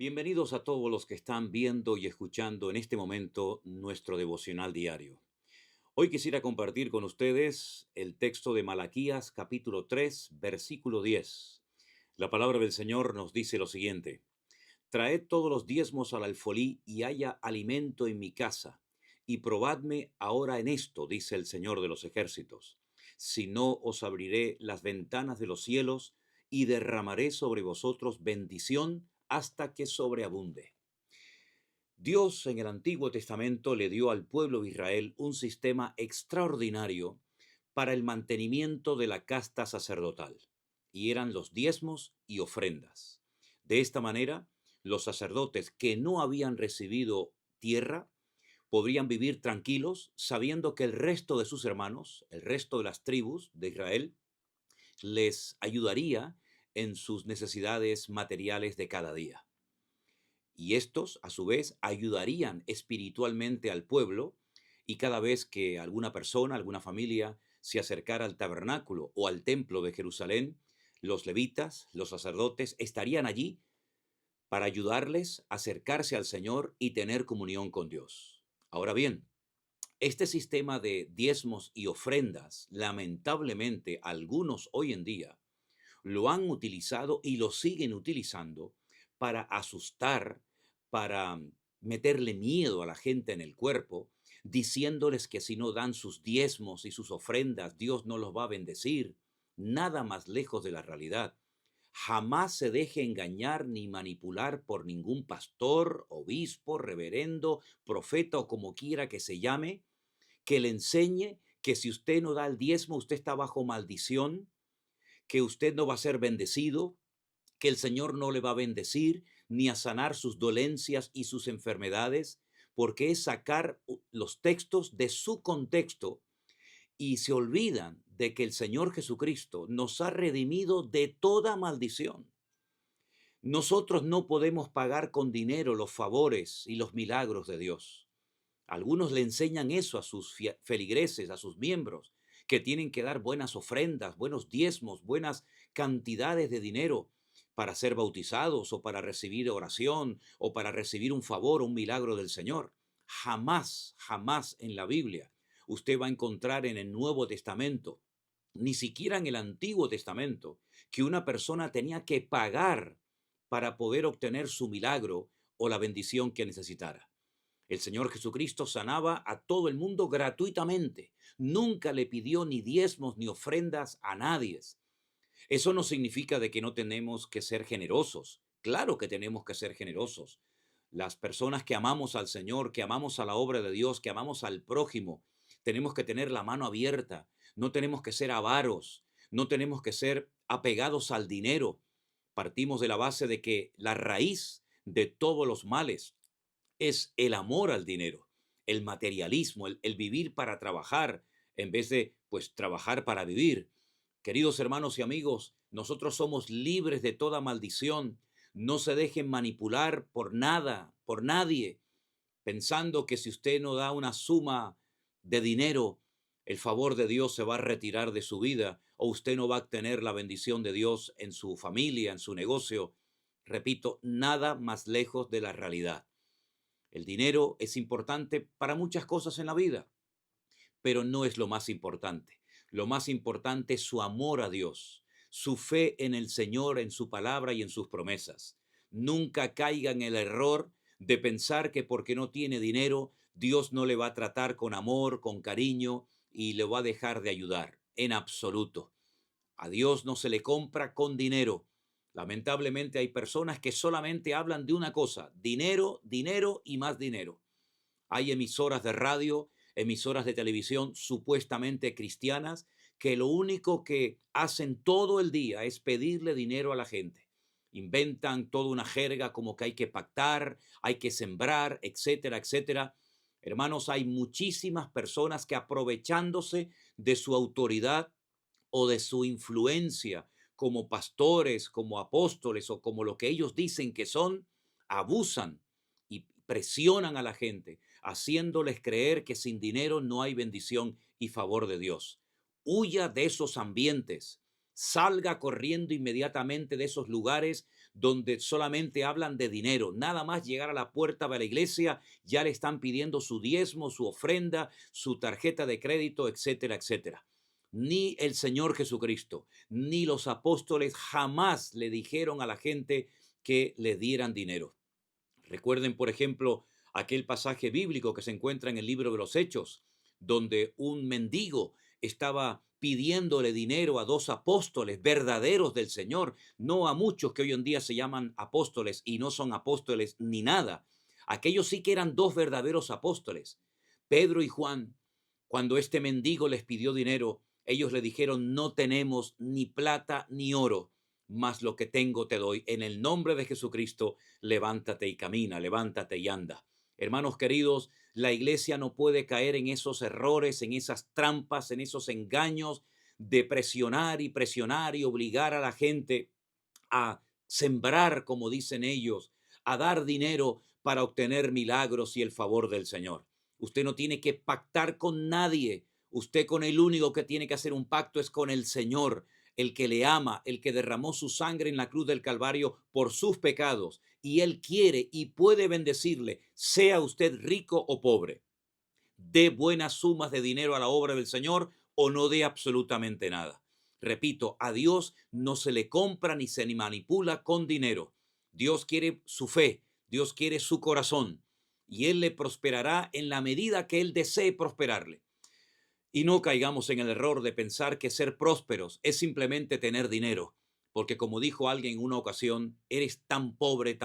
Bienvenidos a todos los que están viendo y escuchando en este momento nuestro devocional diario. Hoy quisiera compartir con ustedes el texto de Malaquías capítulo 3, versículo 10. La palabra del Señor nos dice lo siguiente: Traed todos los diezmos al alfolí y haya alimento en mi casa, y probadme ahora en esto, dice el Señor de los ejércitos. Si no, os abriré las ventanas de los cielos y derramaré sobre vosotros bendición hasta que sobreabunde. Dios en el Antiguo Testamento le dio al pueblo de Israel un sistema extraordinario para el mantenimiento de la casta sacerdotal, y eran los diezmos y ofrendas. De esta manera, los sacerdotes que no habían recibido tierra podrían vivir tranquilos sabiendo que el resto de sus hermanos, el resto de las tribus de Israel, les ayudaría en sus necesidades materiales de cada día. Y estos, a su vez, ayudarían espiritualmente al pueblo, y cada vez que alguna persona, alguna familia se acercara al tabernáculo o al templo de Jerusalén, los levitas, los sacerdotes, estarían allí para ayudarles a acercarse al Señor y tener comunión con Dios. Ahora bien, este sistema de diezmos y ofrendas, lamentablemente, algunos hoy en día lo han utilizado y lo siguen utilizando para asustar, para meterle miedo a la gente en el cuerpo, diciéndoles que si no dan sus diezmos y sus ofrendas, Dios no los va a bendecir. Nada más lejos de la realidad. Jamás se deje engañar ni manipular por ningún pastor, obispo, reverendo, profeta o como quiera que se llame, que le enseñe que si usted no da el diezmo, usted está bajo maldición, que usted no va a ser bendecido, que el Señor no le va a bendecir ni a sanar sus dolencias y sus enfermedades, porque es sacar los textos de su contexto y se olvidan de que el Señor Jesucristo nos ha redimido de toda maldición. Nosotros no podemos pagar con dinero los favores y los milagros de Dios. Algunos le enseñan eso a sus feligreses, a sus miembros, que tienen que dar buenas ofrendas, buenos diezmos, buenas cantidades de dinero para ser bautizados o para recibir oración o para recibir un favor o un milagro del Señor. Jamás, jamás en la Biblia usted va a encontrar en el Nuevo Testamento, ni siquiera en el Antiguo Testamento, que una persona tenía que pagar para poder obtener su milagro o la bendición que necesitara. El Señor Jesucristo sanaba a todo el mundo gratuitamente. Nunca le pidió ni diezmos ni ofrendas a nadie. Eso no significa de que no tenemos que ser generosos. Claro que tenemos que ser generosos. Las personas que amamos al Señor, que amamos a la obra de Dios, que amamos al prójimo, tenemos que tener la mano abierta. No tenemos que ser avaros. No tenemos que ser apegados al dinero. Partimos de la base de que la raíz de todos los males es el amor al dinero, el materialismo, el vivir para trabajar en vez de, pues, trabajar para vivir. Queridos hermanos y amigos, nosotros somos libres de toda maldición. No se dejen manipular por nada, por nadie, pensando que si usted no da una suma de dinero, el favor de Dios se va a retirar de su vida o usted no va a tener la bendición de Dios en su familia, en su negocio. Repito, nada más lejos de la realidad. El dinero es importante para muchas cosas en la vida, pero no es lo más importante. Lo más importante es su amor a Dios, su fe en el Señor, en su palabra y en sus promesas. Nunca caiga en el error de pensar que porque no tiene dinero, Dios no le va a tratar con amor, con cariño y le va a dejar de ayudar. En absoluto. A Dios no se le compra con dinero. Lamentablemente hay personas que solamente hablan de una cosa: dinero, dinero y más dinero. Hay emisoras de radio, emisoras de televisión supuestamente cristianas que lo único que hacen todo el día es pedirle dinero a la gente. Inventan toda una jerga como que hay que pactar, hay que sembrar, etcétera, etcétera. Hermanos, hay muchísimas personas que aprovechándose de su autoridad o de su influencia como pastores, como apóstoles o como lo que ellos dicen que son, abusan y presionan a la gente, haciéndoles creer que sin dinero no hay bendición y favor de Dios. Huya de esos ambientes, salga corriendo inmediatamente de esos lugares donde solamente hablan de dinero. Nada más llegar a la puerta de la iglesia, ya le están pidiendo su diezmo, su ofrenda, su tarjeta de crédito, etcétera, etcétera. Ni el Señor Jesucristo, ni los apóstoles jamás le dijeron a la gente que le dieran dinero. Recuerden, por ejemplo, aquel pasaje bíblico que se encuentra en el libro de los Hechos, donde un mendigo estaba pidiéndole dinero a dos apóstoles verdaderos del Señor, no a muchos que hoy en día se llaman apóstoles y no son apóstoles ni nada. Aquellos sí que eran dos verdaderos apóstoles, Pedro y Juan. Cuando este mendigo les pidió dinero, ellos le dijeron: no tenemos ni plata ni oro, mas lo que tengo te doy. En el nombre de Jesucristo, levántate y camina, levántate y anda. Hermanos queridos, la iglesia no puede caer en esos errores, en esas trampas, en esos engaños de presionar y obligar a la gente a sembrar, como dicen ellos, a dar dinero para obtener milagros y el favor del Señor. Usted no tiene que pactar con nadie. Usted con el único que tiene que hacer un pacto es con el Señor, el que le ama, el que derramó su sangre en la cruz del Calvario por sus pecados. Y Él quiere y puede bendecirle, sea usted rico o pobre. Dé buenas sumas de dinero a la obra del Señor o no dé absolutamente nada. Repito, a Dios no se le compra ni se manipula con dinero. Dios quiere su fe, Dios quiere su corazón y Él le prosperará en la medida que Él desee prosperarle. Y no caigamos en el error de pensar que ser prósperos es simplemente tener dinero, porque como dijo alguien en una ocasión, eres tan pobre,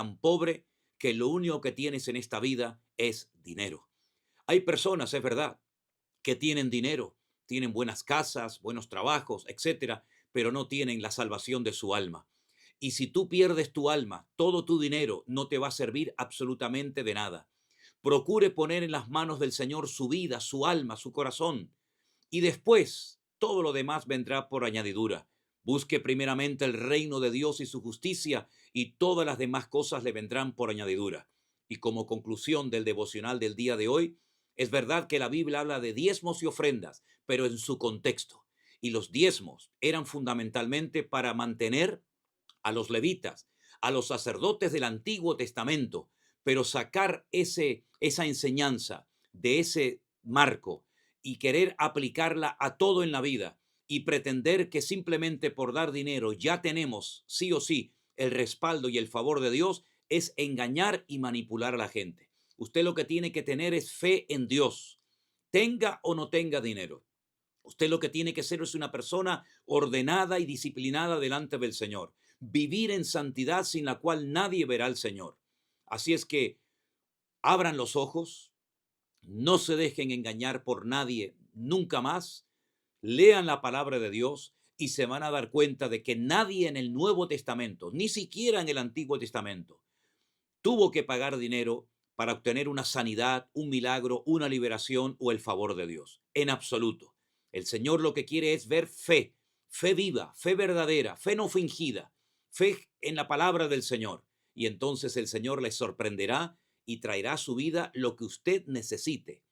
que lo único que tienes en esta vida es dinero. Hay personas, es verdad, que tienen dinero, tienen buenas casas, buenos trabajos, etcétera, pero no tienen la salvación de su alma. Y si tú pierdes tu alma, todo tu dinero no te va a servir absolutamente de nada. Procure poner en las manos del Señor su vida, su alma, su corazón, y después todo lo demás vendrá por añadidura. Busque primeramente el reino de Dios y su justicia, y todas las demás cosas le vendrán por añadidura. Y como conclusión del devocional del día de hoy, es verdad que la Biblia habla de diezmos y ofrendas, pero en su contexto. Y los diezmos eran fundamentalmente para mantener a los levitas, a los sacerdotes del Antiguo Testamento, pero sacar esa enseñanza de ese marco y querer aplicarla a todo en la vida y pretender que simplemente por dar dinero ya tenemos sí o sí el respaldo y el favor de Dios, es engañar y manipular a la gente. Usted lo que tiene que tener es fe en Dios, tenga o no tenga dinero. Usted lo que tiene que ser es una persona ordenada y disciplinada delante del Señor. Vivir en santidad sin la cual nadie verá al Señor. Así es que abran los ojos, no se dejen engañar por nadie nunca más, lean la palabra de Dios y se van a dar cuenta de que nadie en el Nuevo Testamento, ni siquiera en el Antiguo Testamento, tuvo que pagar dinero para obtener una sanidad, un milagro, una liberación o el favor de Dios. En absoluto. El Señor lo que quiere es ver fe, fe viva, fe verdadera, fe no fingida, fe en la palabra del Señor. Y entonces el Señor le sorprenderá y traerá a su vida lo que usted necesite.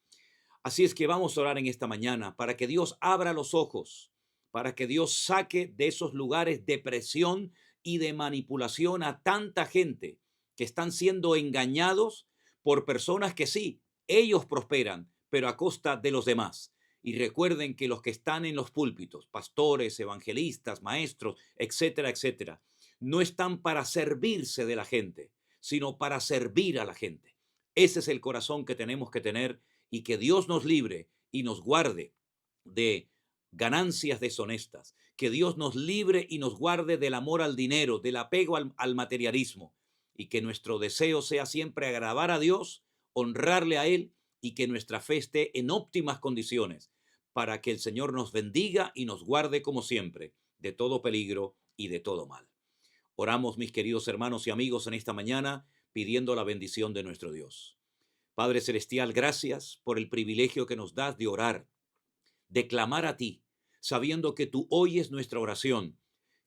Así es que vamos a orar en esta mañana para que Dios abra los ojos, para que Dios saque de esos lugares de presión y de manipulación a tanta gente que están siendo engañados por personas que sí, ellos prosperan, pero a costa de los demás. Y recuerden que los que están en los púlpitos, pastores, evangelistas, maestros, etcétera, etcétera, no están para servirse de la gente, sino para servir a la gente. Ese es el corazón que tenemos que tener, y que Dios nos libre y nos guarde de ganancias deshonestas, que Dios nos libre y nos guarde del amor al dinero, del apego al materialismo, y que nuestro deseo sea siempre agradar a Dios, honrarle a Él, y que nuestra fe esté en óptimas condiciones para que el Señor nos bendiga y nos guarde como siempre de todo peligro y de todo mal. Oramos, mis queridos hermanos y amigos, en esta mañana pidiendo la bendición de nuestro Dios. Padre Celestial, gracias por el privilegio que nos das de orar, de clamar a ti, sabiendo que tú oyes nuestra oración,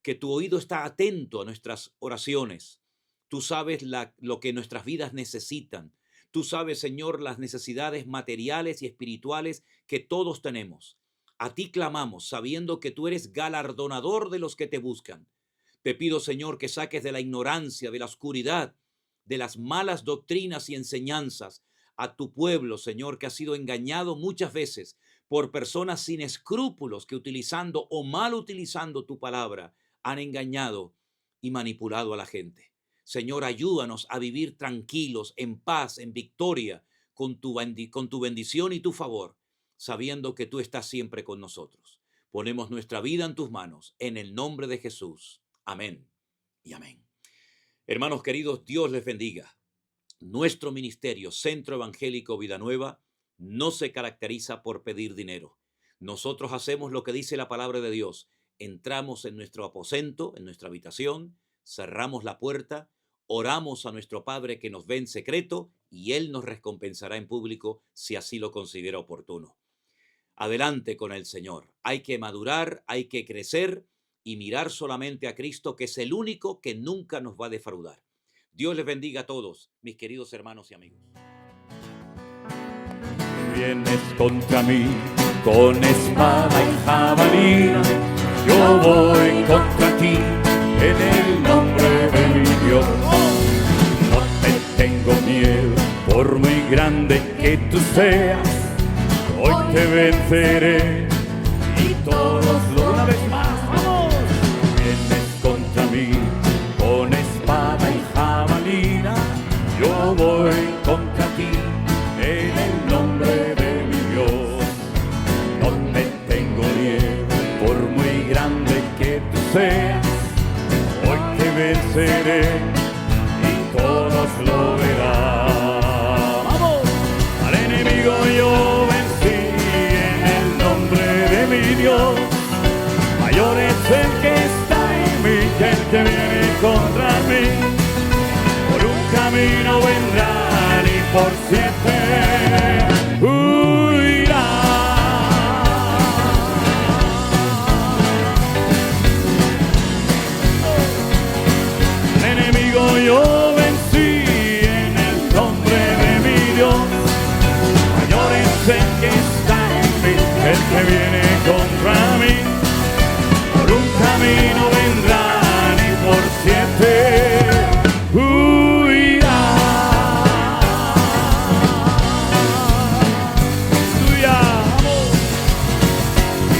que tu oído está atento a nuestras oraciones. Tú sabes lo que nuestras vidas necesitan. Tú sabes, Señor, las necesidades materiales y espirituales que todos tenemos. A ti clamamos, sabiendo que tú eres galardonador de los que te buscan. Te pido, Señor, que saques de la ignorancia, de la oscuridad, de las malas doctrinas y enseñanzas a tu pueblo, Señor, que ha sido engañado muchas veces por personas sin escrúpulos que utilizando o mal utilizando tu palabra han engañado y manipulado a la gente. Señor, ayúdanos a vivir tranquilos, en paz, en victoria, con tu bendición y tu favor, sabiendo que tú estás siempre con nosotros. Ponemos nuestra vida en tus manos, en el nombre de Jesús. Amén y amén. Hermanos queridos, Dios les bendiga. Nuestro ministerio, Centro Evangélico Vida Nueva, no se caracteriza por pedir dinero. Nosotros hacemos lo que dice la palabra de Dios. Entramos en nuestro aposento, en nuestra habitación, cerramos la puerta, oramos a nuestro Padre que nos ve en secreto y Él nos recompensará en público si así lo considera oportuno. Adelante con el Señor. Hay que madurar, hay que crecer y mirar solamente a Cristo, que es el único que nunca nos va a defraudar. Dios les bendiga a todos, mis queridos hermanos y amigos. Vienes contra mí con espada y jabalina, yo voy contra ti en el nombre de mi Dios. No te tengo miedo, por muy grande que tú seas, hoy te venceré y todos una vez más, vamos. Vienes contra mí con espada y jabalina, yo voy contra ti en el nombre de mi Dios. No te tengo miedo, por muy grande que tú seas, hoy te venceré y todos lo verán. ¡Vamos! Al enemigo yo vencí en el nombre de mi Dios. Mayor es el que está en mí que el que viene contra mí. Por un camino vendrán y por 7 huirán. Al enemigo yo vencí en el nombre de mi Dios. Mayor es el que está en mí que el que viene contra mí. Por un camino vendrán y por 7 huirán.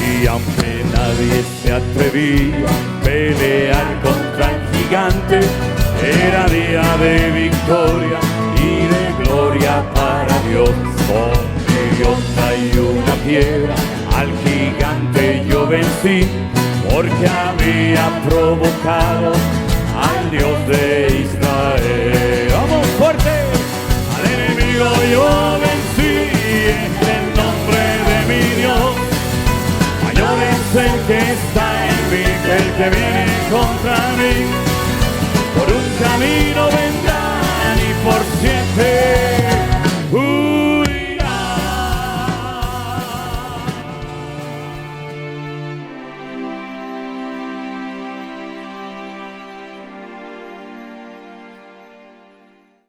Y aunque nadie se atrevía a pelear contra el gigante, era día de victoria y de gloria para Dios. Con mi onda y una piedra al gigante yo vencí, porque había provocado al Dios de Israel. ¡Vamos fuerte! Al enemigo yo vencí en el nombre de mi Dios. Mayor es el que está en mí que el que viene contra